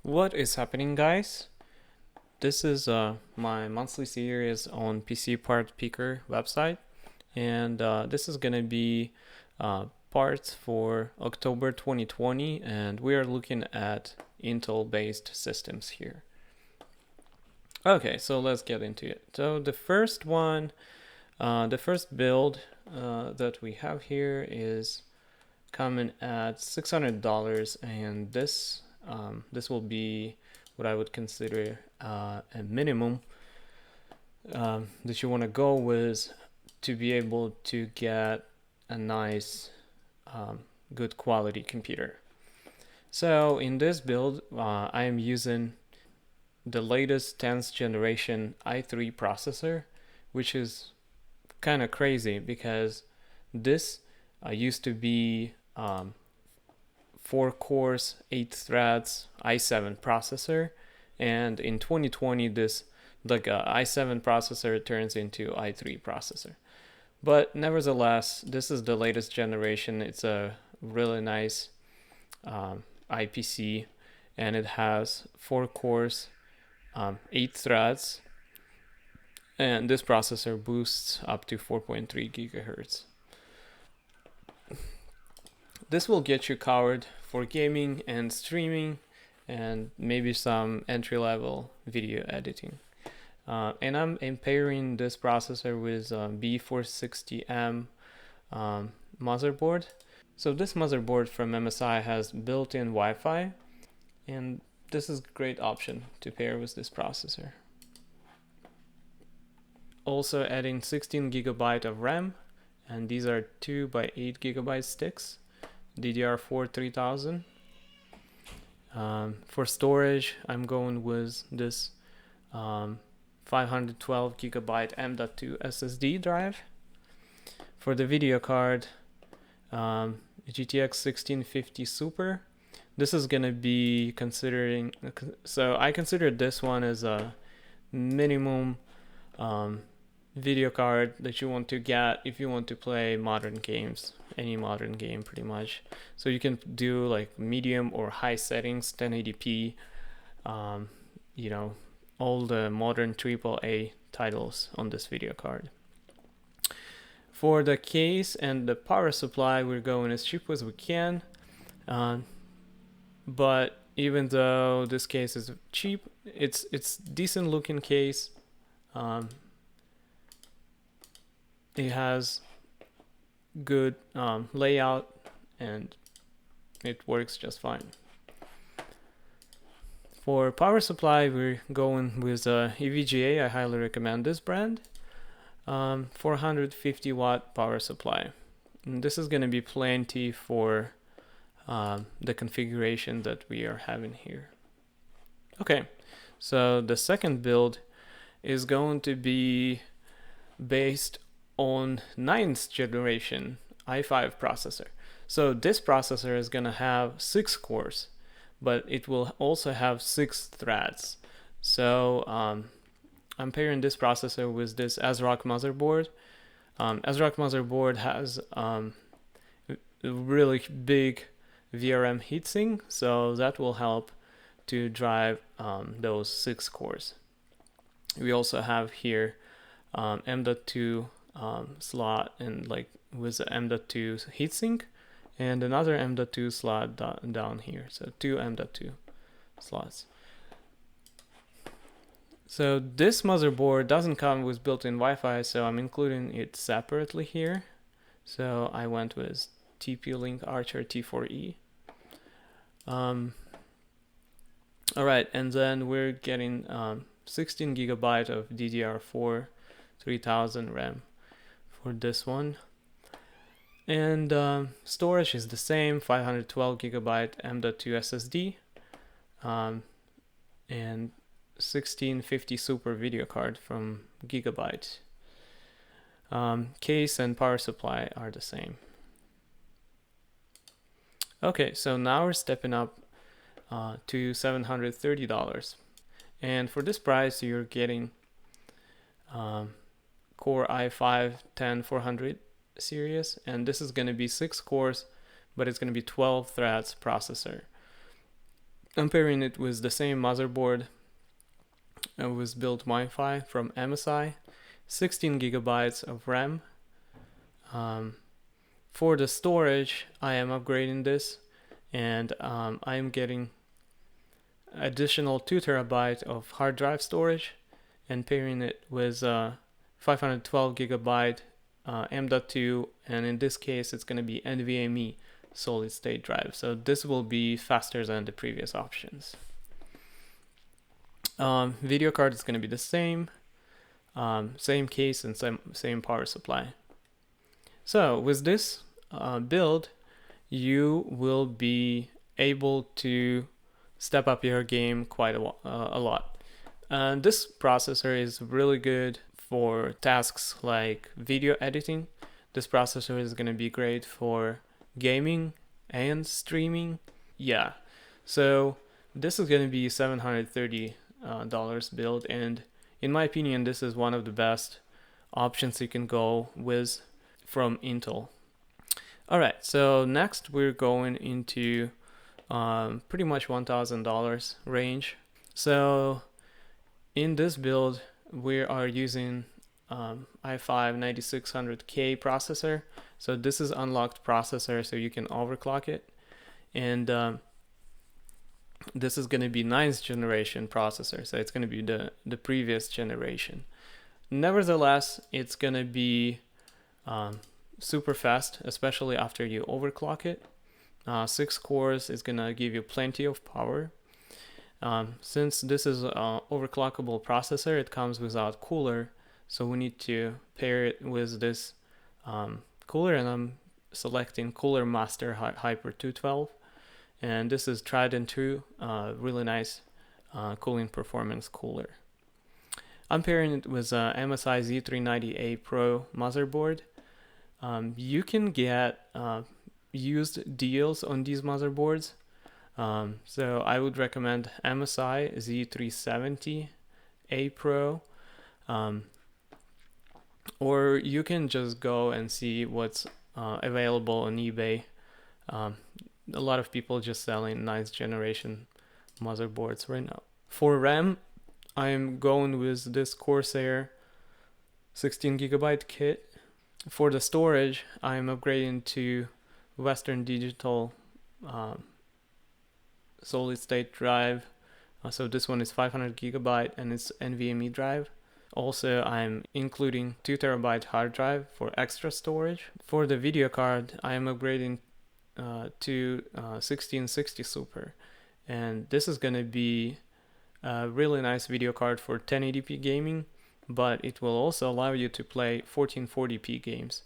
What is happening, guys? This is my monthly series on PC Part Picker website, and this is gonna be parts for October 2020, and we are looking at Intel-based systems here. Okay, so let's get into it. So the first one, the first build that we have here is coming at $600, and this will be what I would consider a minimum that you want to go with to be able to get a nice, good quality computer. So in this build, I am using the latest 10th generation i3 processor, which is kind of crazy because this used to be 4 cores, 8 threads, i7 processor, and in 2020 this i7 processor turns into i3 processor. But nevertheless, this is the latest generation. It's a really nice IPC, and it has 4 cores, 8 threads, and this processor boosts up to 4.3 gigahertz. This will get you covered for gaming and streaming and maybe some entry-level video editing. And I'm pairing this processor with B460M motherboard. So this motherboard from MSI has built-in Wi-Fi, and this is a great option to pair with this processor. Also adding 16 gigabyte of RAM, and these are 2 by 8 gigabyte sticks, DDR4 3000. For storage, I'm going with this 512 gigabyte M.2 SSD drive. For the video card, GTX 1650 Super. This is gonna be so I consider this one as a minimum video card that you want to get if you want to play modern games, any modern game pretty much. So you can do like medium or high settings, 1080p, all the modern AAA titles on this video card. For the case and the power supply, we're going as cheap as we can. But even though this case is cheap, it's decent looking case. It has good layout, and it works just fine. For power supply, we're going with EVGA. I highly recommend this brand. 450 watt power supply. And this is going to be plenty for the configuration that we are having here. Okay, so the second build is going to be based on 9th generation i5 processor. So this processor is going to have 6 cores, but it will also have 6 threads. So I'm pairing this processor with this ASRock motherboard. ASRock motherboard has a really big VRM heatsink, so that will help to drive those 6 cores. We also have here M.2 slot and with the M.2 heatsink, and another M.2 slot down here. So 2 M.2 slots. So this motherboard doesn't come with built-in Wi-Fi, so I'm including it separately here. So I went with TP-Link Archer T4E. Alright, and then we're getting 16 gigabyte of DDR4 3000 RAM for this one. And storage is the same, 512 gigabyte M.2 SSD, and 1650 Super video card from Gigabyte. Case and power supply are the same. Okay, so now we're stepping up to $730. And for this price, you're getting Core i5-10400 series, and this is going to be 6 cores, but it's going to be 12 threads processor. I'm pairing it with the same motherboard. It was built Wi-Fi from MSI, 16 gigabytes of RAM. For the storage, I am upgrading this, and I am getting additional 2 terabyte of hard drive storage and pairing it with 512 gigabyte M.2, and in this case it's going to be NVMe solid state drive, so this will be faster than the previous options. Video card is going to be the same case and same power supply. So with this build, you will be able to step up your game quite a lot. And this processor is really good for tasks like video editing. This processor is going to be great for gaming and streaming. Yeah, so this is going to be $730 build, and in my opinion this is one of the best options you can go with from Intel. Alright, so next we're going into pretty much $1,000 range. So in this build we are using i5-9600K processor. So this is unlocked processor, so you can overclock it, and this is going to be 9th generation processor, so it's going to be the previous generation. Nevertheless, it's going to be super fast, especially after you overclock it. 6 cores is going to give you plenty of power. Since this is an overclockable processor, it comes without cooler, so we need to pair it with this cooler, and I'm selecting Cooler Master Hyper 212, and this is tried and true, really nice cooling performance cooler. I'm pairing it with MSI Z390A Pro motherboard. You can get used deals on these motherboards. So I would recommend MSI Z370A Pro, or you can just go and see what's available on eBay. A lot of people just selling 9th generation motherboards right now. For RAM, I'm going with this Corsair 16 gigabyte kit. For the storage, I'm upgrading to Western Digital solid state drive. So this one is 500 gigabyte and it's NVMe drive. Also, I'm including 2 terabyte hard drive for extra storage. For the video card, I am upgrading to 1660 Super, and this is going to be a really nice video card for 1080p gaming, but it will also allow you to play 1440p games.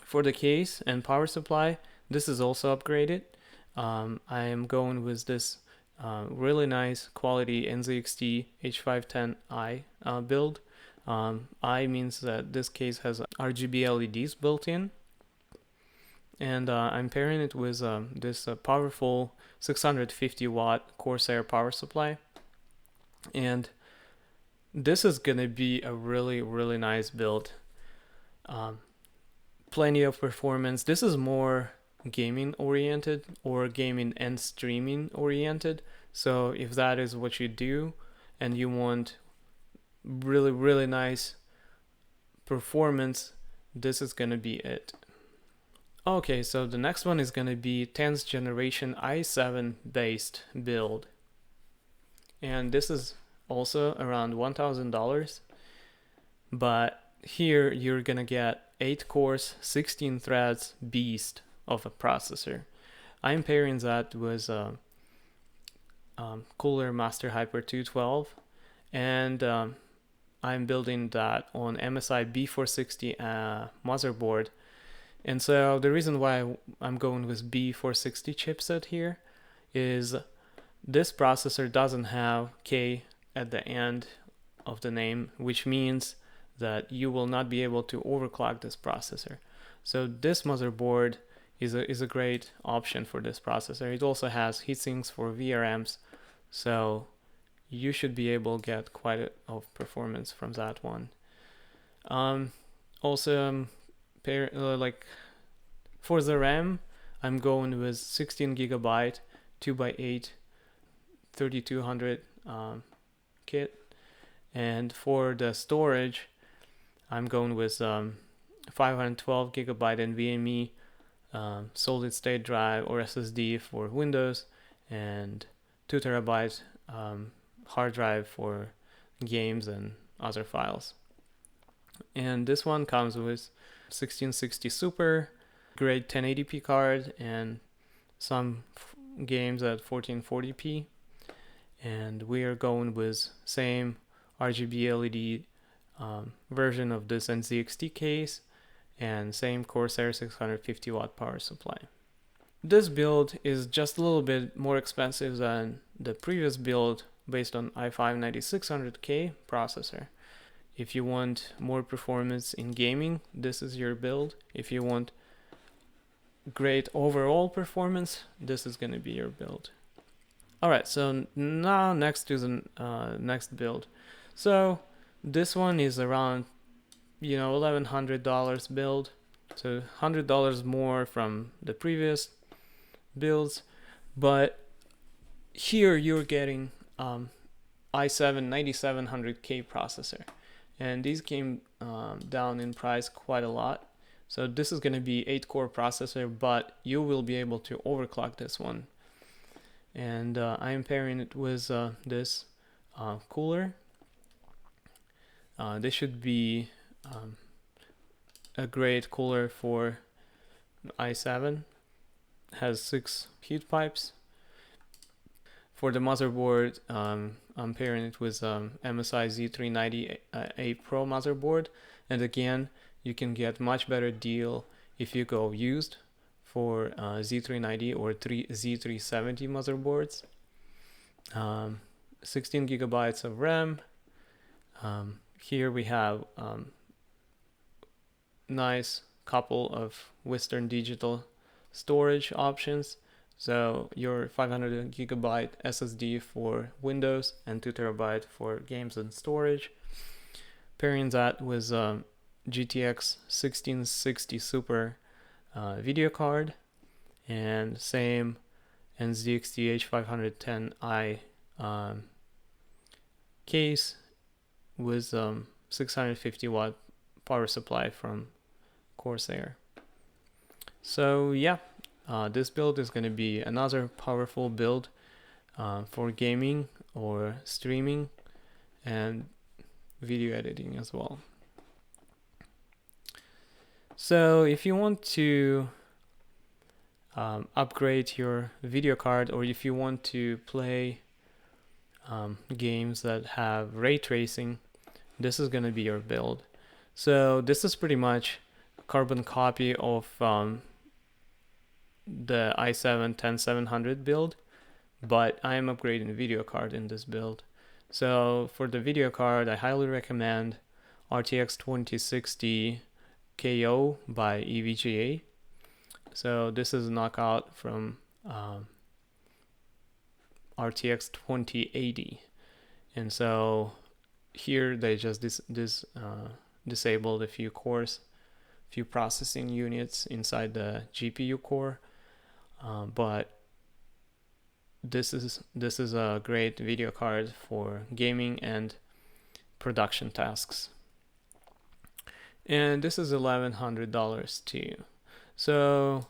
For the case and power supply, this is also upgraded. I am going with this really nice quality NZXT H510i build. I means that this case has RGB LEDs built in, and I'm pairing it with this powerful 650 watt Corsair power supply, and this is gonna be a really nice build. Plenty of performance. This is more gaming oriented or gaming and streaming oriented, so if that is what you do and you want really nice performance, this is gonna be it. Okay, so the next one is gonna be 10th generation i7 based build, and this is also around $1,000, but here you're gonna get 8 cores, 16 threads beast of a processor. I'm pairing that with Cooler Master Hyper 212, and I'm building that on MSI B460 motherboard. And so the reason why I'm going with B460 chipset here is this processor doesn't have K at the end of the name, which means that you will not be able to overclock this processor. So this motherboard is a great option for this processor. It also has heatsinks for VRMs, so you should be able to get quite a of performance from that one. Also, like for the RAM, I'm going with 16 gigabyte 2x8 3200 kit. And for the storage, I'm going with 512 gigabyte NVMe solid state drive or SSD for Windows, and 2 terabyte hard drive for games and other files. And this one comes with 1660 Super, great 1080p card, and some games at 1440p. And we are going with same RGB LED version of this NZXT case, and same Corsair 650 watt power supply. This build is just a little bit more expensive than the previous build based on i5 9600K processor. If you want more performance in gaming, this is your build. If you want great overall performance, this is going to be your build. Alright, so now next to the next build. So this one is around $1,100 build, so $100 more from the previous builds, but here you're getting i7 9700K processor, and these came down in price quite a lot. So this is going to be 8-core processor, but you will be able to overclock this one. And I am pairing it with this cooler. This should be a great cooler for i7. Has 6 heat pipes. For the motherboard, I'm pairing it with MSI Z390A Pro motherboard, and again, you can get much better deal if you go used for Z390 or Z370 motherboards. 16 gigabytes of RAM. Here we have nice couple of Western Digital storage options. So your 500 gigabyte SSD for Windows and 2 terabyte for games and storage. Pairing that with GTX 1660 Super video card, and same NZXT H510i case with 650 watt power supply from Corsair. So yeah, this build is going to be another powerful build for gaming or streaming and video editing as well. So if you want to upgrade your video card, or if you want to play games that have ray tracing, this is going to be your build. So this is pretty much a carbon copy of the i7 10700 build, but I am upgrading the video card in this build. So for the video card, I highly recommend RTX 2060 KO by EVGA. So this is a knockout from RTX 2080, and so here they just disabled a few cores, few processing units inside the GPU core, but this is a great video card for gaming and production tasks. And this is $1,100 too. So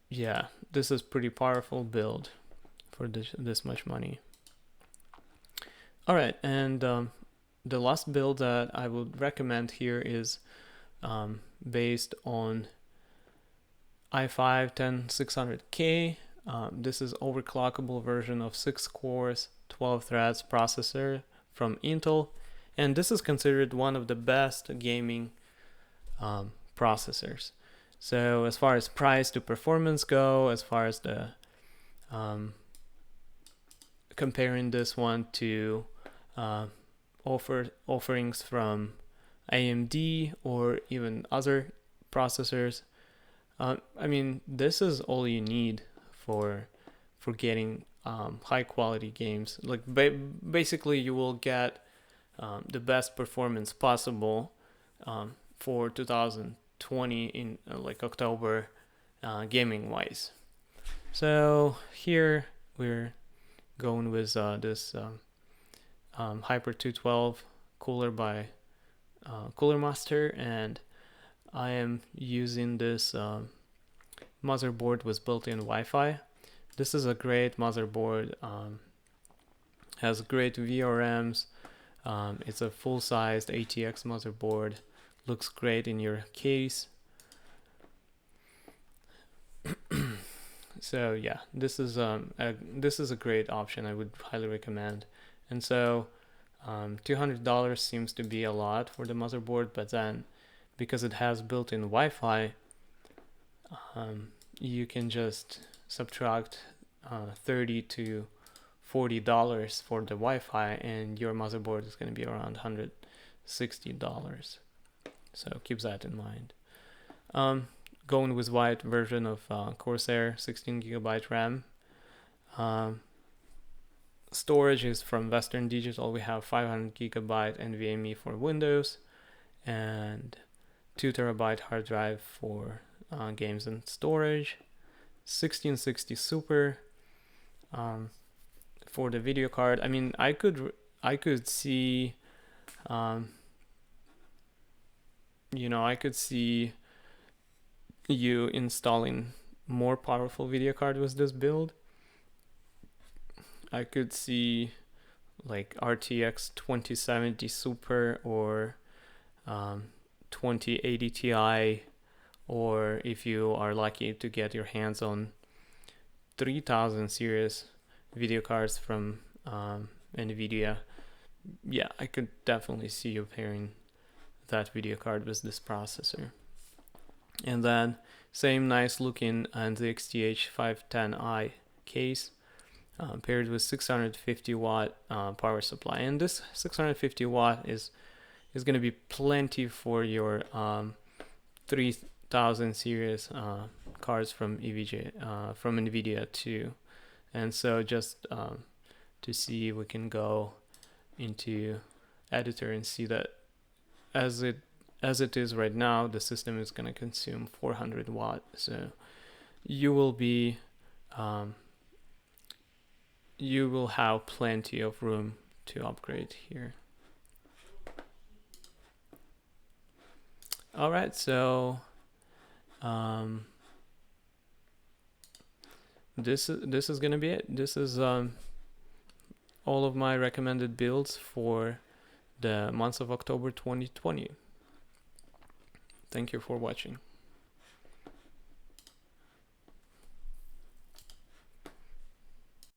yeah, this is pretty powerful build for this much money. All right, and the last build that I would recommend here is based on i5 10600K. This is overclockable version of 6 cores, 12 threads processor from Intel, and this is considered one of the best gaming processors. So as far as price to performance go, as far as the comparing this one to offerings from AMD or even other processors, I mean, this is all you need for getting high quality games. Like basically you will get the best performance possible for 2020 in like October gaming wise. So here we're going with this Hyper 212 cooler by Cooler Master, and I am using this motherboard with built-in Wi-Fi. This is a great motherboard, has great VRMs. It's a full-sized ATX motherboard, looks great in your case. So yeah, this is a great option. I would highly recommend. And so $200 seems to be a lot for the motherboard, but then because it has built-in Wi-Fi, you can just subtract $30 to $40 for the Wi-Fi, and your motherboard is going to be around $160. So keep that in mind. Going with white version of Corsair, 16GB RAM. Storage is from Western Digital. We have 500GB NVMe for Windows and 2TB hard drive for games and storage. 1660 Super for the video card. I mean, I could see, I could see you installing more powerful video card with this build. I could see like RTX 2070 Super or 2080 Ti, or if you are lucky to get your hands on 3000 series video cards from NVIDIA. Yeah, I could definitely see you pairing that video card with this processor. And then same nice looking NZXT 510i case paired with 650 watt power supply. And this 650 watt is going to be plenty for your 3000 series cards from from NVIDIA too. And so just to see if we can go into editor and see that as it is right now, the system is going to consume 400 watt. So you will be you will have plenty of room to upgrade here. All right, so this is gonna be it. This is all of my recommended builds for the month of October 2020. Thank you for watching.